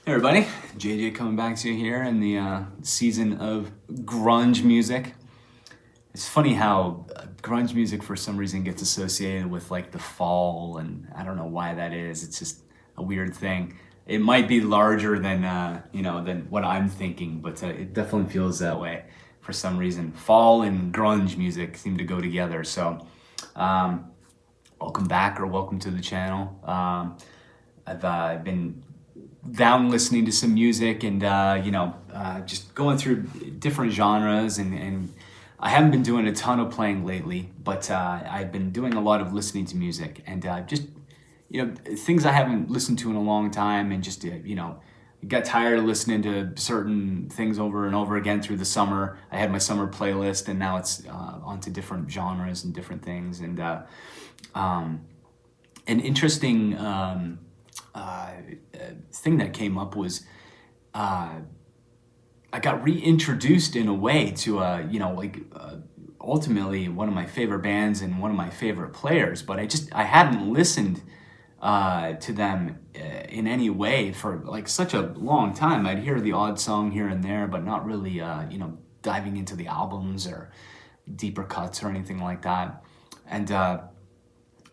Hey everybody, JJ coming back to you here in the season of grunge music. It's funny how grunge music for some reason gets associated with like the fall, and I don't know why that is. It's just a weird thing. It might be larger than than what I'm thinking, but it definitely feels that way for some reason. Fall and grunge music seem to go together. So, welcome back or welcome to the channel. I've been down listening to some music and just going through different genres, and I haven't been doing a ton of playing lately, but I've been doing a lot of listening to music and just things I haven't listened to in a long time, and just got tired of listening to certain things over and over again through the summer. I had my summer playlist, and now it's onto different genres and different things, and an interesting thing that came up was I got reintroduced in a way to ultimately one of my favorite bands and one of my favorite players, but I hadn't listened to them in any way for like such a long time. I'd hear the odd song here and there, but not really diving into the albums or deeper cuts or anything like that. And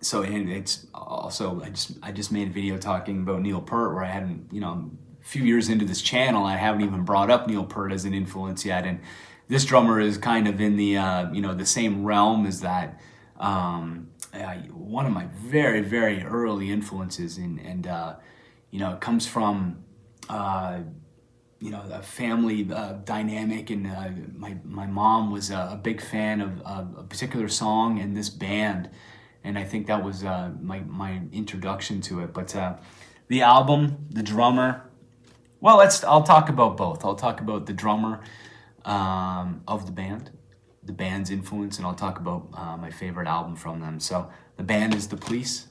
so it's also I just made a video talking about Neil Peart, where I hadn't, a few years into this channel, I haven't even brought up Neil Peart as an influence yet, and this drummer is kind of in the the same realm as that. One of my very, very early influences, and it comes from a family dynamic, and my mom was a big fan of a particular song and this band. And I think that was my introduction to it. But the album, the drummer, well, I'll talk about both. I'll talk about the drummer of the band's influence, and I'll talk about my favorite album from them. So the band is The Police,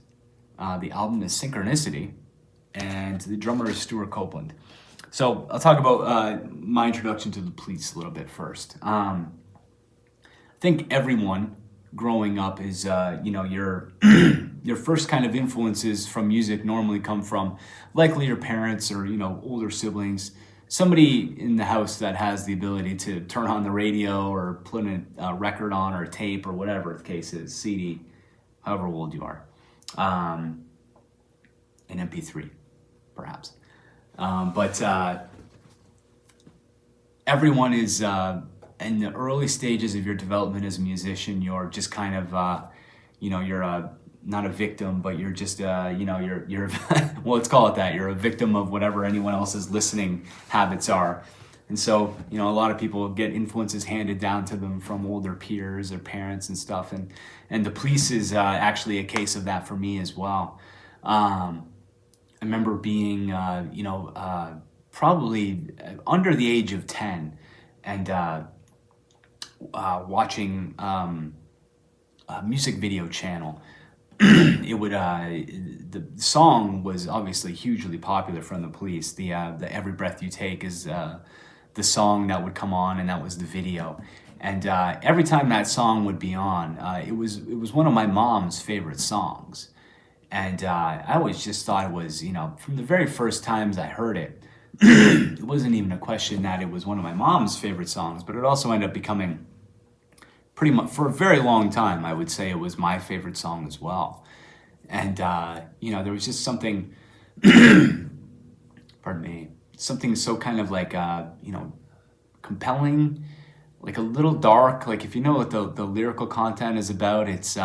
the album is Synchroncity, and the drummer is Stewart Copeland. So I'll talk about my introduction to The Police a little bit first. I think everyone growing up is your your first kind of influences from music normally come from likely your parents or older siblings, somebody in the house that has the ability to turn on the radio or put a record on or a tape or whatever the case is, CD, however old you are, an MP3 perhaps, but everyone is in the early stages of your development as a musician. You're just kind of, you're not a victim, but you're just, you're well, let's call it that. You're a victim of whatever anyone else's listening habits are. And so, a lot of people get influences handed down to them from older peers or parents and stuff. And The Police is actually a case of that for me as well. I remember being, probably under the age of 10, and watching a music video channel. It would the song was obviously hugely popular from The Police. The Every Breath You Take is the song that would come on, and that was the video. And every time that song would be on, it was one of my mom's favorite songs. And I always just thought it was, from the very first times I heard it, it wasn't even a question that it was one of my mom's favorite songs, but it also ended up becoming, pretty much for a very long time, I would say it was my favorite song as well. And there was just something, pardon me, something so kind of like compelling, like a little dark. Like if you know what the lyrical content is about, it's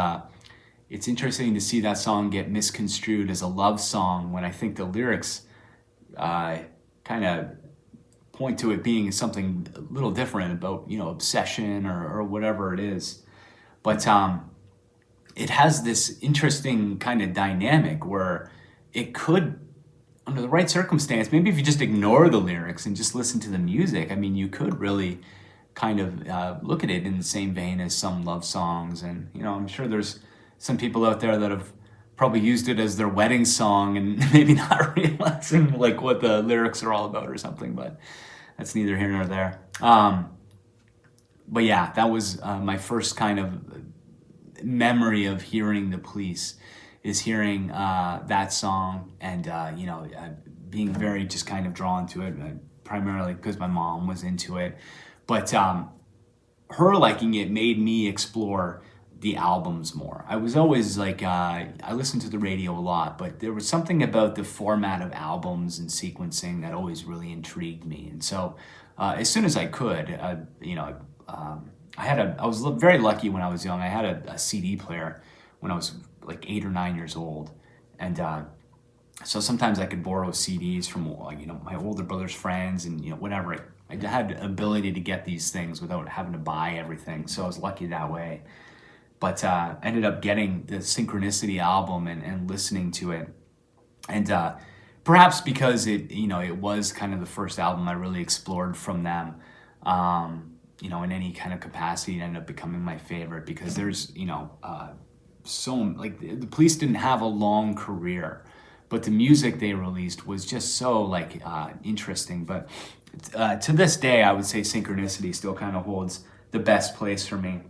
interesting to see that song get misconstrued as a love song, when I think the lyrics kind of point to it being something a little different, about obsession or whatever it is. But it has this interesting kind of dynamic where it could, under the right circumstance, maybe if you just ignore the lyrics and just listen to the music, I mean, you could really kind of look at it in the same vein as some love songs. And I'm sure there's some people out there that have probably used it as their wedding song and maybe not realizing like what the lyrics are all about or something, but that's neither here nor there. But yeah, that was my first kind of memory of hearing The Police, is hearing that song and being very just kind of drawn to it, primarily because my mom was into it. But her liking it made me explore the albums more. I was always like, I listened to the radio a lot, but there was something about the format of albums and sequencing that always really intrigued me. And so as soon as I could, I was very lucky when I was young. I had a CD player when I was like 8 or 9 years old. And so sometimes I could borrow CDs from my older brother's friends and whatever. I had the ability to get these things without having to buy everything. So I was lucky that way. But ended up getting the Synchroncity album and listening to it. And perhaps because it was kind of the first album I really explored from them, in any kind of capacity, it ended up becoming my favorite because there's, so like the Police didn't have a long career, but the music they released was just so interesting. But to this day, I would say Synchroncity still kind of holds the best place for me.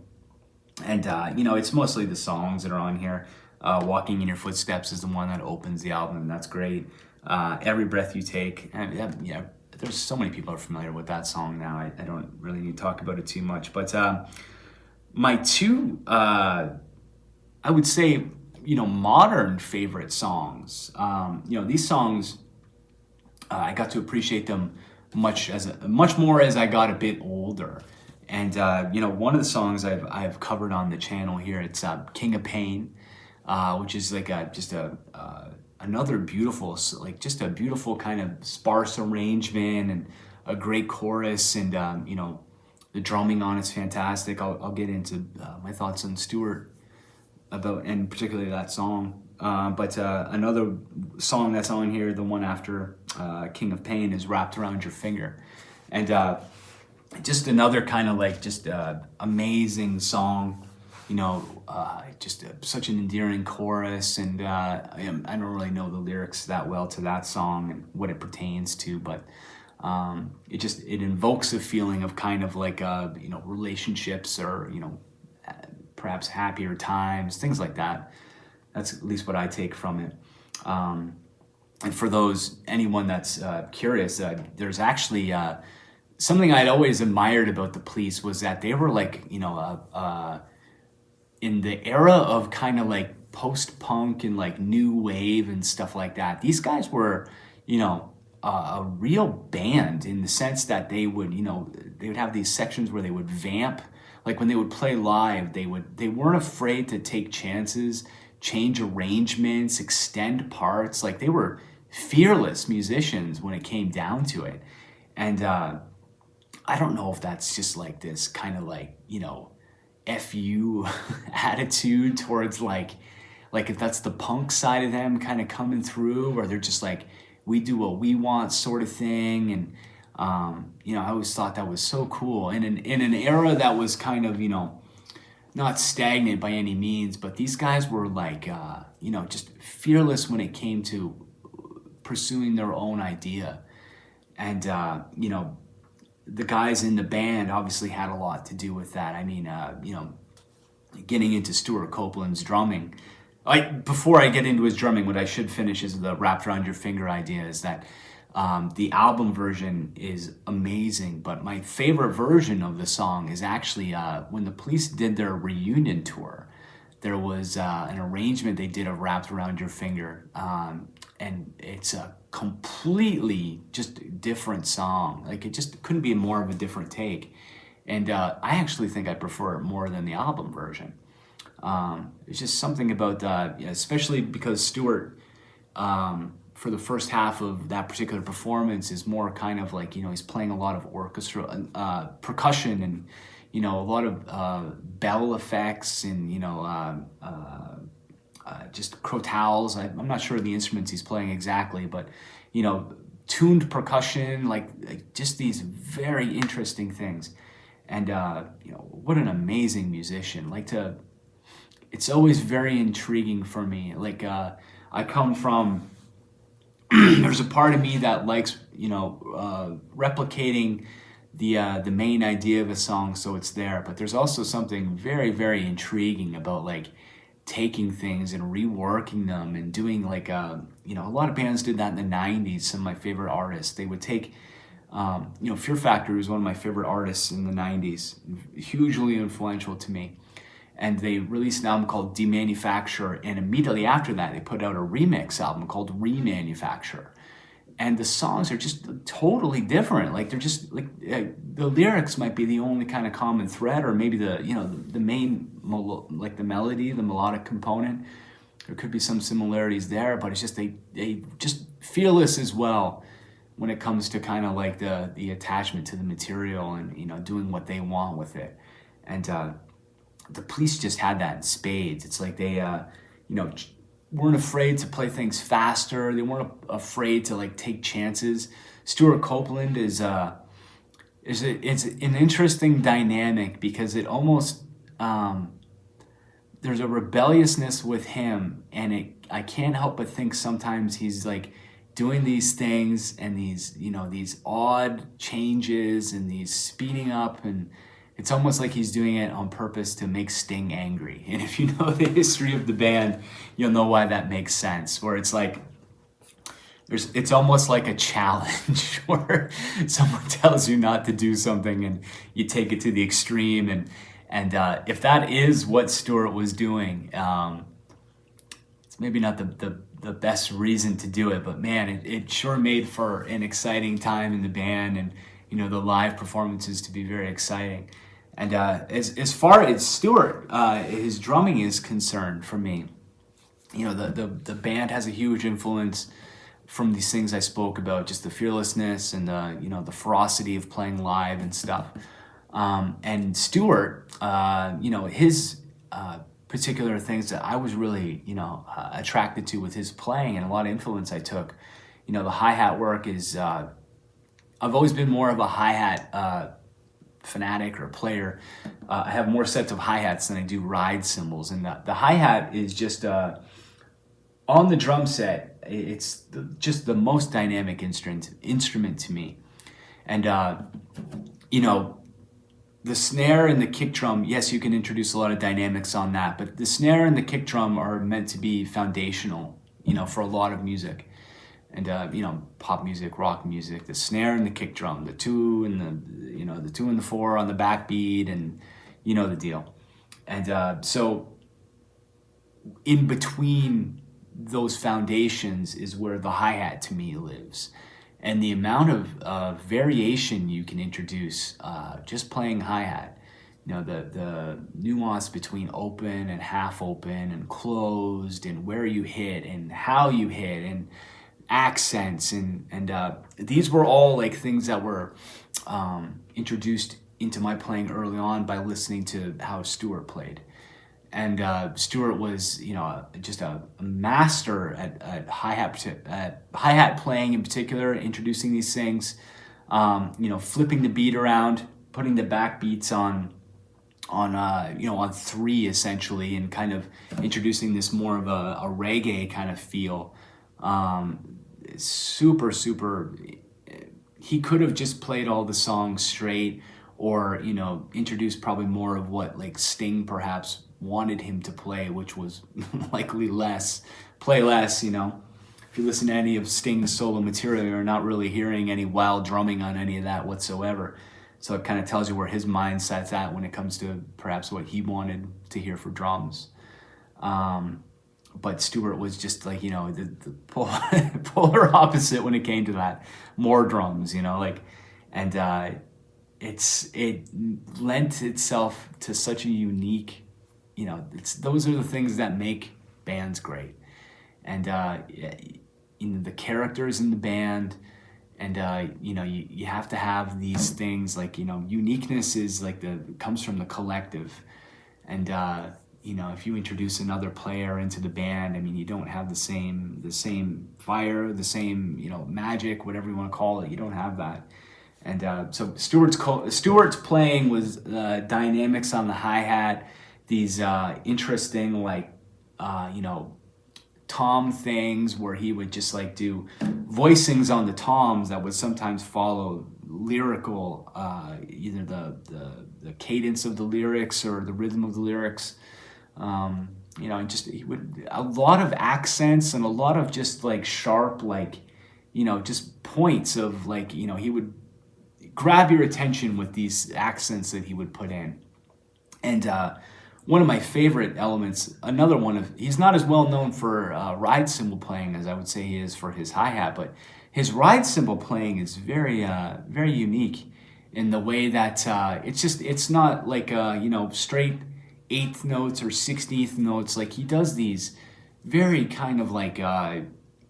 And it's mostly the songs that are on here. Walking in Your Footsteps is the one that opens the album, and that's great. Every Breath You Take, and there's so many people are familiar with that song now. I don't really need to talk about it too much. But my two, I would say, modern favorite songs. These songs, I got to appreciate them much more as I got a bit older. And one of the songs I've covered on the channel here, it's King of Pain, which is like another beautiful, just a beautiful kind of sparse arrangement and a great chorus, and the drumming on it's fantastic. I'll get into my thoughts on Stewart and particularly that song. But another song that's on here, the one after King of Pain, is Wrapped Around Your Finger, and just another kind of amazing song. Such an endearing chorus, and I don't really know the lyrics that well to that song and what it pertains to, but it invokes a feeling of kind of relationships or perhaps happier times, things like that. That's at least what I take from it. And for anyone that's curious, there's actually something I'd always admired about the Police was that they were in the era of kind of post-punk and new wave and stuff like that. These guys were, a real band in the sense that they would have these sections where they would vamp. Like when they would play live, they weren't afraid to take chances, change arrangements, extend parts. Like they were fearless musicians when it came down to it. And I don't know if that's just this kind of F you attitude towards if that's the punk side of them kind of coming through, or they're just we do what we want sort of thing. And I always thought that was so cool in an era that was kind of not stagnant by any means, but these guys were just fearless when it came to pursuing their own idea. And the guys in the band obviously had a lot to do with that. I mean, getting into Stewart Copeland's drumming. Before I get into his drumming, what I should finish is the Wrapped Around Your Finger idea is that the album version is amazing, but my favorite version of the song is actually when the Police did their reunion tour. There was an arrangement they did of Wrapped Around Your Finger, and it's a completely just different song. It just couldn't be more of a different take. And I actually think I prefer it more than the album version. It's just something about that, especially because Stewart, for the first half of that particular performance, is more kind of he's playing a lot of orchestra, percussion, and a lot of bell effects, and just crotales. I'm not sure the instruments he's playing exactly, but tuned percussion, just these very interesting things. And what an amazing musician. It's always very intriguing for me. I come from there's a part of me that likes replicating the main idea of a song so it's there, but there's also something very, very intriguing about taking things and reworking them and doing like a lot of bands did that in the 90s. Some of my favorite artists, they would take Fear Factory was one of my favorite artists in the 90s, hugely influential to me. And they released an album called Demanufacture, and immediately after that, they put out a remix album called Remanufacture. And the songs are just totally different. Like they're just like the lyrics might be the only kind of common thread, or maybe the main like the melody, the melodic component. There could be some similarities there, but it's just they just fearless as well when it comes to kind of like the attachment to the material and doing what they want with it. And the Police just had that in spades. It's like they weren't afraid to play things faster. They weren't afraid to like take chances. Stewart Copeland is it's an interesting dynamic because it almost there's a rebelliousness with him, and I can't help but think sometimes he's like doing these things and these odd changes and these speeding up, and it's almost like he's doing it on purpose to make Sting angry. And if you know the history of the band, you'll know why that makes sense. Where it's like, it's almost like a challenge where someone tells you not to do something and you take it to the extreme. And if that is what Stewart was doing, it's maybe not the best reason to do it, but man, it sure made for an exciting time in the band, and the live performances to be very exciting. And as far as Stewart, his drumming is concerned, for me, the band has a huge influence from these things I spoke about, just the fearlessness and the ferocity of playing live and stuff. And Stewart, his particular things that I was really attracted to with his playing, and a lot of influence I took. The hi-hat work is I've always been more of a hi-hat fanatic or player. I have more sets of hi-hats than I do ride cymbals, and the hi-hat is just on the drum set. It's just the most dynamic instrument to me. And the snare and the kick drum, yes, you can introduce a lot of dynamics on that, but the snare and the kick drum are meant to be foundational, for a lot of music. And pop music, rock music, the snare and the kick drum, the 2 and the 2 and the 4 on the backbeat, and the deal. And so in between those foundations is where the hi-hat to me lives. And the amount of variation you can introduce just playing hi-hat, the nuance between open and half open and closed, and where you hit and how you hit, and accents, and these were all like things that were introduced into my playing early on by listening to how Stewart played. And Stewart was just a master at hi-hat playing in particular, introducing these things, flipping the beat around, putting the backbeats on 3 essentially, and kind of introducing this more of a reggae kind of feel. Super he could have just played all the songs straight, or introduced probably more of what like Sting perhaps wanted him to play, which was likely play less. If you listen to any of Sting's solo material, you're not really hearing any wild drumming on any of that whatsoever. So it kind of tells you where his mindset's at when it comes to perhaps what he wanted to hear for drums. But Stewart was just like, the polar opposite when it came to that. More drums, and it lent itself to such a unique, those are the things that make bands great. And the characters in the band, and you have to have these things like, uniqueness is like comes from the collective. And if you introduce another player into the band, you don't have the same fire, the same magic, whatever you want to call it. You don't have that. And so Stewart's playing was dynamics on the hi-hat, these interesting like tom things where he would just like do voicings on the toms that would sometimes follow lyrical, either the cadence of the lyrics or the rhythm of the lyrics. just he would a lot of accents and a lot of just like sharp, like, just points of like, he would grab your attention with these accents that he would put in. And one of my favorite elements, another one of, he's not as well known for ride cymbal playing as I would say he is for his hi-hat, but his ride cymbal playing is very, very unique in the way that it's not like, straight eighth notes or 16th notes. Like he does these very kind of like,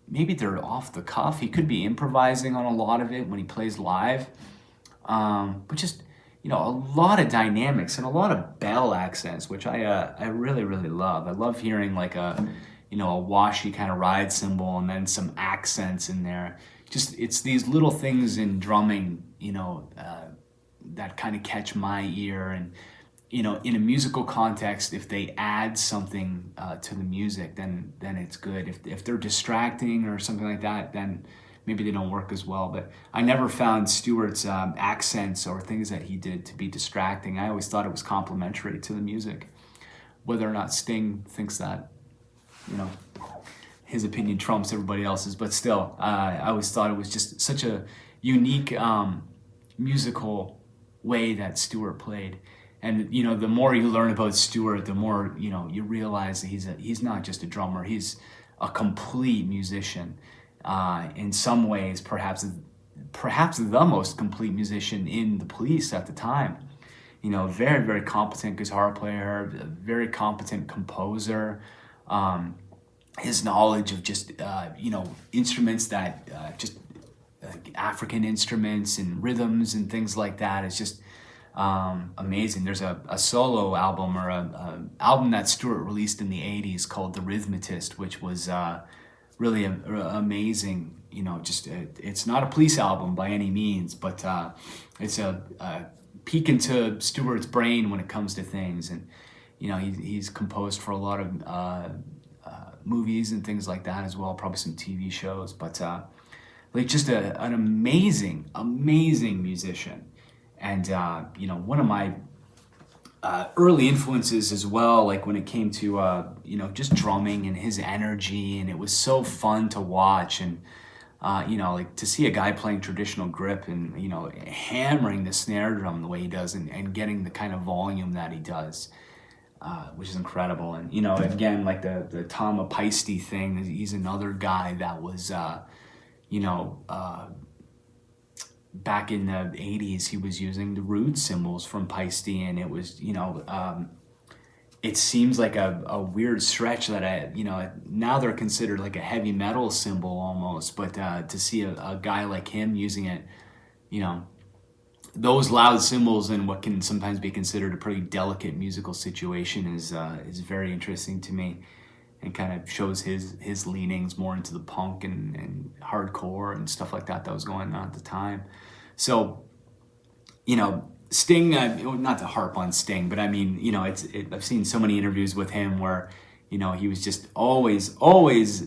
maybe they're off the cuff. He could be improvising on a lot of it when he plays live. But just, a lot of dynamics and a lot of bell accents, which I really, really love. I love hearing like a washy kind of ride cymbal and then some accents in there. Just, it's these little things in drumming, that kind of catch my ear. And, in a musical context, if they add something to the music, then it's good. If they're distracting or something like that, then maybe they don't work as well. But I never found Stewart's accents or things that he did to be distracting. I always thought it was complementary to the music. Whether or not Sting thinks that, his opinion trumps everybody else's, but still, I always thought it was just such a unique musical way that Stewart played. And the more you learn about Stewart, the more you realize that he's not just a drummer; he's a complete musician. In some ways, perhaps the most complete musician in the Police at the time. Very, very competent guitar player, very competent composer. His knowledge of just instruments that just African instruments and rhythms and things like that is just amazing. There's a solo album or a album that Stewart released in the 80s called The Rhythmatist, which was really amazing. It's not a Police album by any means, but it's a peek into Stewart's brain when it comes to things. And he's composed for a lot of movies and things like that as well, probably some TV shows, but like just an amazing musician. And one of my early influences as well, like when it came to just drumming and his energy, and it was so fun to watch. And like to see a guy playing traditional grip and hammering the snare drum the way he does, and getting the kind of volume that he does, which is incredible. And again, like the Tom Apaiste thing, he's another guy that was back in the 80s, he was using the root cymbals from Paiste, and it was, it seems like a weird stretch that now they're considered like a heavy metal cymbal almost, but to see a guy like him using it, those loud cymbals in what can sometimes be considered a pretty delicate musical situation is very interesting to me, and kind of shows his leanings more into the punk and hardcore and stuff like that was going on at the time. So, Sting, not to harp on Sting, but I mean, I've seen so many interviews with him where, he was just always, all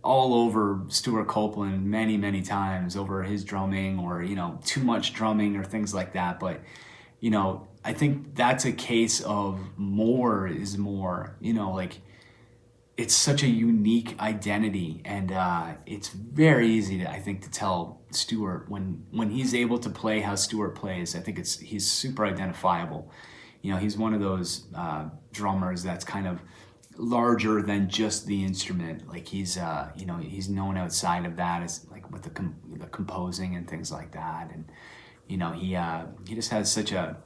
over Stewart Copeland many, many times over his drumming or, too much drumming or things like that. But, I think that's a case of more is more, like, it's such a unique identity, and it's very easy to tell Stewart when he's able to play how Stewart plays. I think he's super identifiable. He's one of those drummers that's kind of larger than just the instrument. Like he's known outside of that as like with the composing and things like that. And he just has such an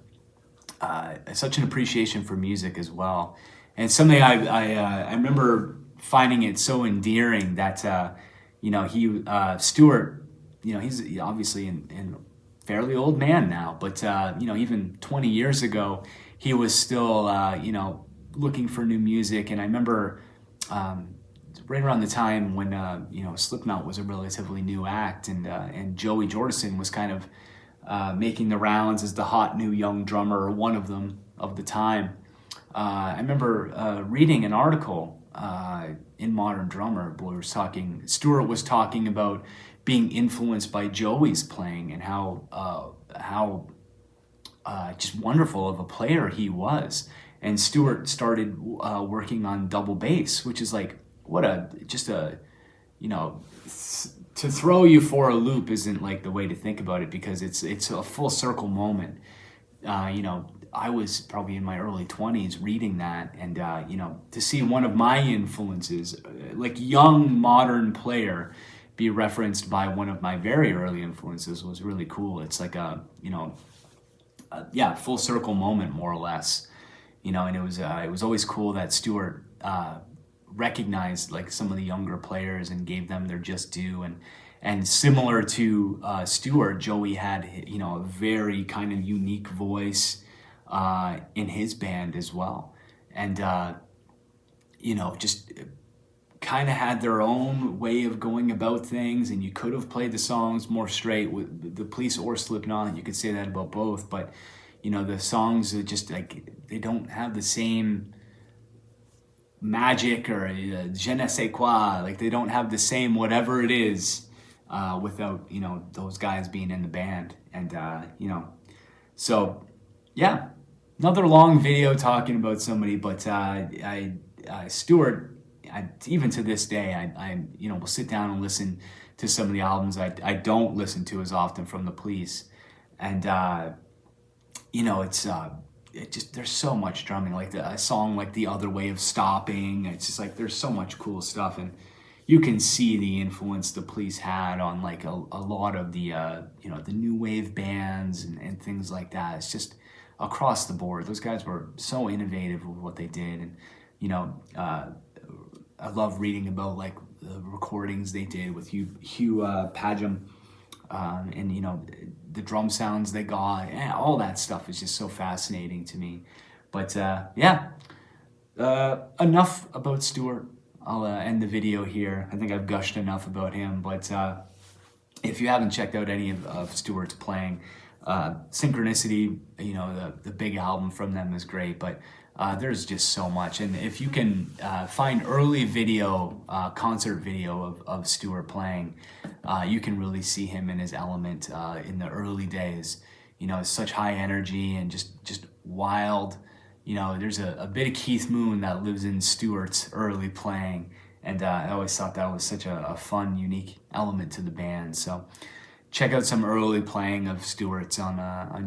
appreciation for music as well. And it's something I remember finding it so endearing that Stewart, he's obviously in fairly old man now, but even 20 years ago he was still looking for new music. And I remember right around the time when Slipknot was a relatively new act, and Joey Jordison was kind of making the rounds as the hot new young drummer, or one of them of the time. I remember reading an article in Modern Drummer where Stewart was talking about being influenced by Joey's playing and how just wonderful of a player he was. And Stewart started working on double bass, which is like, you know, to throw you for a loop isn't like the way to think about it, because it's a full circle moment. You know, I was probably in my early 20s reading that, and you know, to see one of my influences, like young modern player, be referenced by one of my very early influences was really cool. It's like a, you know, yeah, full circle moment, more or less. You know, and it was always cool that Stewart recognized like some of the younger players and gave them their just due. And similar to Stewart, Joey had, you know, a very kind of unique voice in his band as well, and you know, just kind of had their own way of going about things. And you could have played the songs more straight with the Police or Slipknot. You could say that about both, but you know, the songs are just like, they don't have the same magic or je ne sais quoi. Like, they don't have the same whatever it is without, you know, those guys being in the band. And you know, so yeah, another long video talking about somebody, but Stewart, even to this day, I you know, will sit down and listen to some of the albums I don't listen to as often from the Police. And you know, it just, there's so much drumming, like a song like The Other Way of Stopping. It's just like, there's so much cool stuff, and you can see the influence the Police had on like a lot of the you know, the new wave bands and things like that. It's just across the board. Those guys were so innovative with what they did. And you know, I love reading about like the recordings they did with Hugh Padgham, and you know, the drum sounds they got, and all that stuff is just so fascinating to me. But yeah, enough about Stewart. I'll end the video here. I think I've gushed enough about him. But if you haven't checked out any of Stewart's playing, Synchronicity, you know, the big album from them is great, but there's just so much. And if you can find early video, concert video of Stewart playing, you can really see him in his element in the early days. You know, such high energy and just wild. You know, there's a bit of Keith Moon that lives in Stewart's early playing, and I always thought that was such a fun, unique element to the band. So check out some early playing of Stewart's on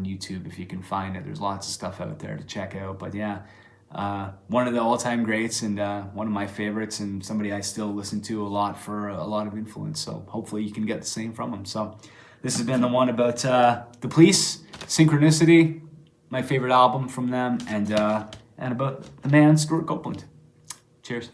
YouTube if you can find it. There's lots of stuff out there to check out. But yeah, one of the all-time greats, and one of my favorites, and somebody I still listen to a lot for a lot of influence. So hopefully you can get the same from him. So this has been the one about the Police, Synchronicity, my favorite album from them, and about the man Stewart Copeland. Cheers.